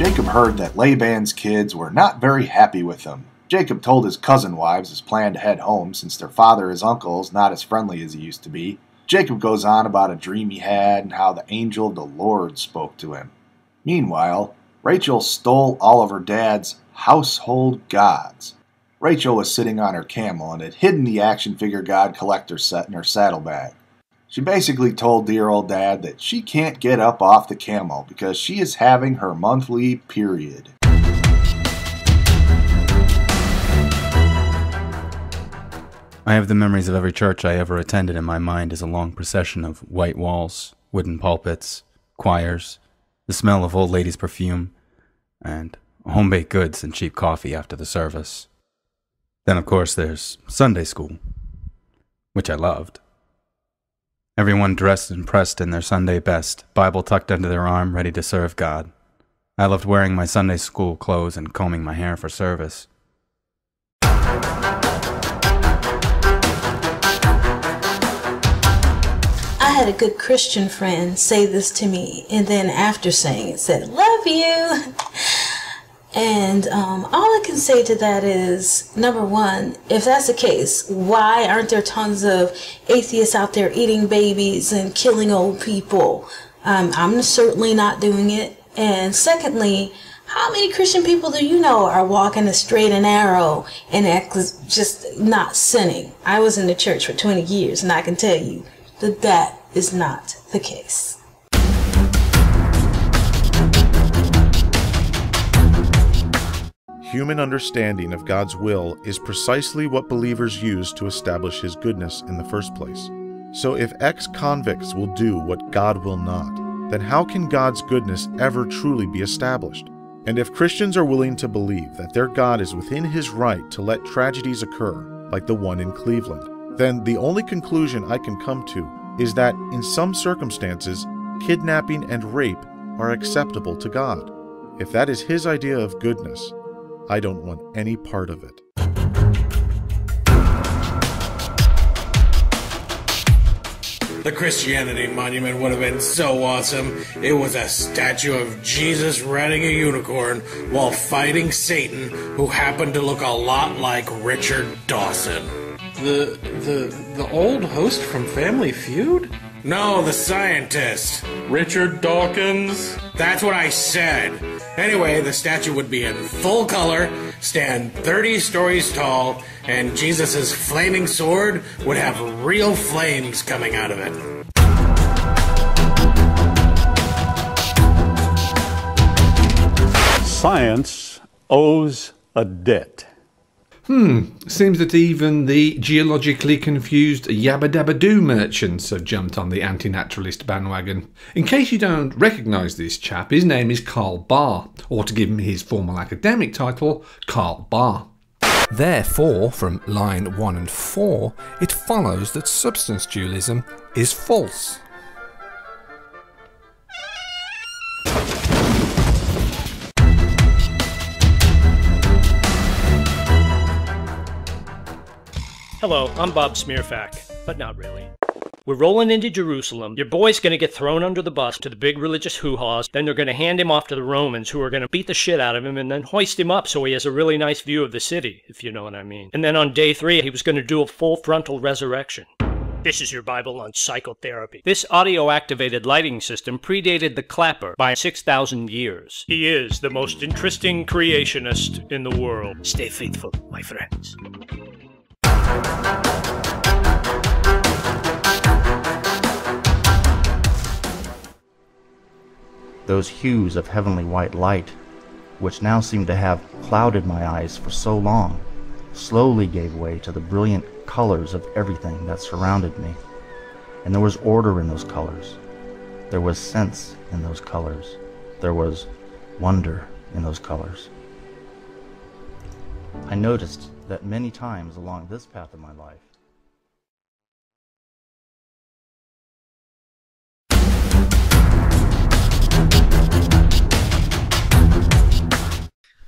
Jacob heard that Laban's kids were not very happy with him. Jacob told his cousin wives his plan to head home since their father, his uncle, is not as friendly as he used to be. Jacob goes on about a dream he had and how the angel of the Lord spoke to him. Meanwhile, Rachel stole all of her dad's household gods. Rachel was sitting on her camel and had hidden the action figure god collector set in her saddlebag. She basically told dear old dad that she can't get up off the camel because she is having her monthly period. I have the memories of every church I ever attended in my mind as a long procession of white walls, wooden pulpits, choirs, the smell of old ladies' perfume, and home-baked goods and cheap coffee after the service. Then, of course, there's Sunday school, which I loved. Everyone dressed and pressed in their Sunday best, Bible tucked under their arm, ready to serve God. I loved wearing my Sunday school clothes and combing my hair for service. I had a good Christian friend say this to me, and then after saying it said, "Love you." And all I can say to that is, number one, if that's the case, why aren't there tons of atheists out there eating babies and killing old people? I'm certainly not doing it. And secondly, how many Christian people do you know are walking a straight and narrow and just not sinning? I was in the church for 20 years, and I can tell you that that is not the case. Human understanding of God's will is precisely what believers use to establish His goodness in the first place. So if ex-convicts will do what God will not, then how can God's goodness ever truly be established? And if Christians are willing to believe that their God is within His right to let tragedies occur, like the one in Cleveland, then the only conclusion I can come to is that in some circumstances, kidnapping and rape are acceptable to God. If that is His idea of goodness, I don't want any part of it. The Christianity monument would have been so awesome. It was a statue of Jesus riding a unicorn while fighting Satan, who happened to look a lot like Richard Dawson. The old host from Family Feud? No, the scientist. Richard Dawkins? That's what I said. Anyway, the statue would be in full color, stand 30 stories tall, and Jesus' flaming sword would have real flames coming out of it. Science owes a debt. Seems that even the geologically confused yabba-dabba-doo merchants have jumped on the anti-naturalist bandwagon. In case you don't recognise this chap, his name is Karl Barr, or to give him his formal academic title, Karl Barr. Therefore, from line 1 and 4, it follows that substance dualism is false. Hello, I'm Bob Smearfack, but not really. We're rolling into Jerusalem. Your boy's gonna get thrown under the bus to the big religious hoo-haws, then they're gonna hand him off to the Romans, who are gonna beat the shit out of him and then hoist him up so he has a really nice view of the city, if you know what I mean. And then on day 3, he was gonna do a full frontal resurrection. This is your Bible on psychotherapy. This audio-activated lighting system predated the clapper by 6,000 years. He is the most interesting creationist in the world. Stay faithful, my friends. Those hues of heavenly white light, which now seemed to have clouded my eyes for so long, slowly gave way to the brilliant colors of everything that surrounded me. And there was order in those colors. There was sense in those colors. There was wonder in those colors. I noticed that many times along this path of my life,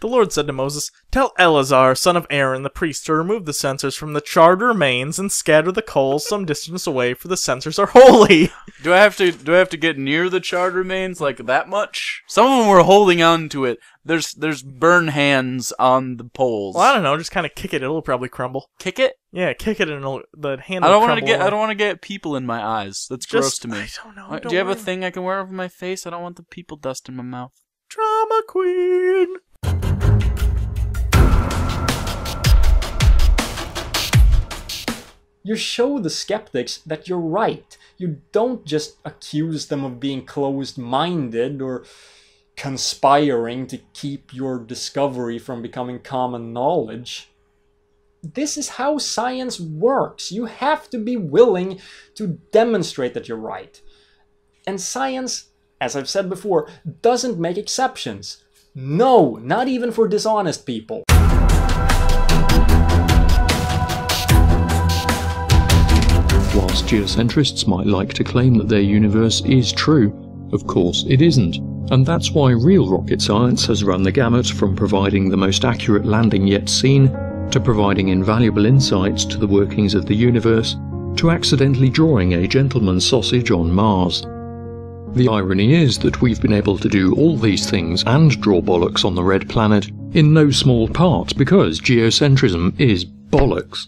The Lord said to Moses, "Tell Eleazar, son of Aaron, the priest, to remove the censers from the charred remains and scatter the coals some distance away, for the censers are holy." Do I have to get near the charred remains like that much? Some of them were holding on to it. There's burn hands on the poles. Well, I don't know. Just kind of kick it. It'll probably crumble. Kick it? Yeah, kick it and the hand. I don't want to get people in my eyes. That's gross to me. I don't know. Do you have a thing I can wear over my face? I don't want the people dust in my mouth. Drama queen. You show the skeptics that you're right. You don't just accuse them of being closed-minded or conspiring to keep your discovery from becoming common knowledge. This is how science works. You have to be willing to demonstrate that you're right. And science, as I've said before, doesn't make exceptions. No, not even for dishonest people. Whilst geocentrists might like to claim that their universe is true, of course it isn't. And that's why real rocket science has run the gamut from providing the most accurate landing yet seen, to providing invaluable insights to the workings of the universe, to accidentally drawing a gentleman's sausage on Mars. The irony is that we've been able to do all these things and draw bollocks on the red planet, in no small part because geocentrism is bollocks.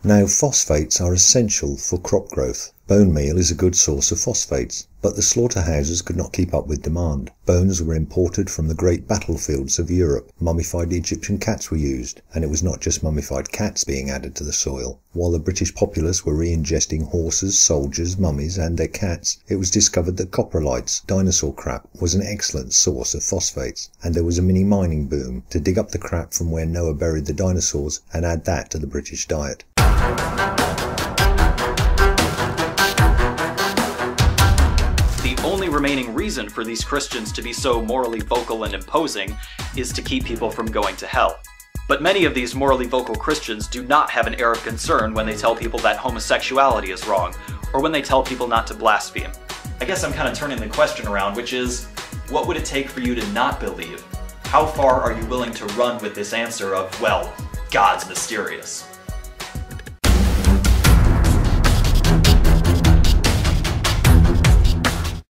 Now, phosphates are essential for crop growth. Bone meal is a good source of phosphates, but the slaughterhouses could not keep up with demand. Bones were imported from the great battlefields of Europe. Mummified Egyptian cats were used, and it was not just mummified cats being added to the soil. While the British populace were re-ingesting horses, soldiers, mummies and their cats, it was discovered that coprolites, dinosaur crap, was an excellent source of phosphates, and there was a mini mining boom to dig up the crap from where Noah buried the dinosaurs and add that to the British diet. The only remaining reason for these Christians to be so morally vocal and imposing is to keep people from going to hell. But many of these morally vocal Christians do not have an air of concern when they tell people that homosexuality is wrong, or when they tell people not to blaspheme. I guess I'm kind of turning the question around, which is, what would it take for you to not believe? How far are you willing to run with this answer of, well, God's mysterious?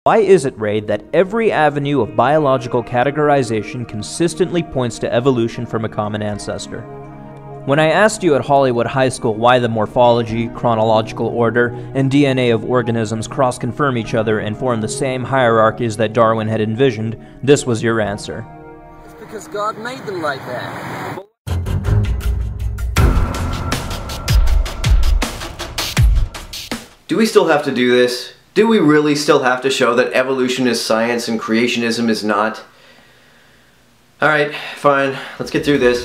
Why is it, Ray, that every avenue of biological categorization consistently points to evolution from a common ancestor? When I asked you at Hollywood High School why the morphology, chronological order, and DNA of organisms cross-confirm each other and form the same hierarchies that Darwin had envisioned, this was your answer. It's because God made them like that. Do we still have to do this? Do we really still have to show that evolution is science and creationism is not? Alright, fine, let's get through this.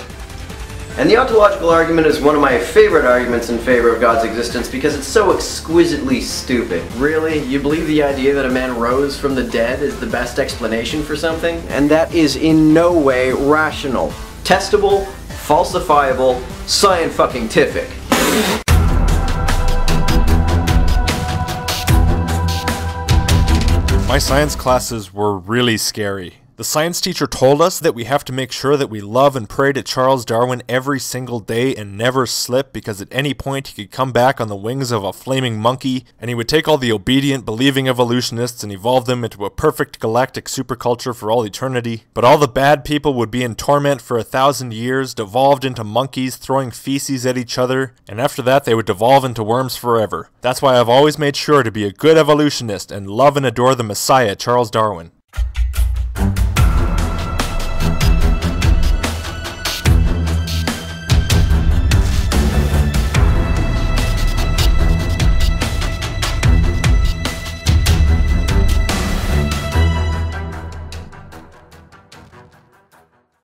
And the ontological argument is one of my favorite arguments in favor of God's existence because it's so exquisitely stupid. Really? You believe the idea that a man rose from the dead is the best explanation for something? And that is in no way rational. Testable, falsifiable, scientific. My science classes were really scary. The science teacher told us that we have to make sure that we love and pray to Charles Darwin every single day and never slip, because at any point he could come back on the wings of a flaming monkey and he would take all the obedient, believing evolutionists and evolve them into a perfect galactic superculture for all eternity. But all the bad people would be in torment for 1,000 years, devolved into monkeys throwing feces at each other, and after that they would devolve into worms forever. That's why I've always made sure to be a good evolutionist and love and adore the Messiah, Charles Darwin.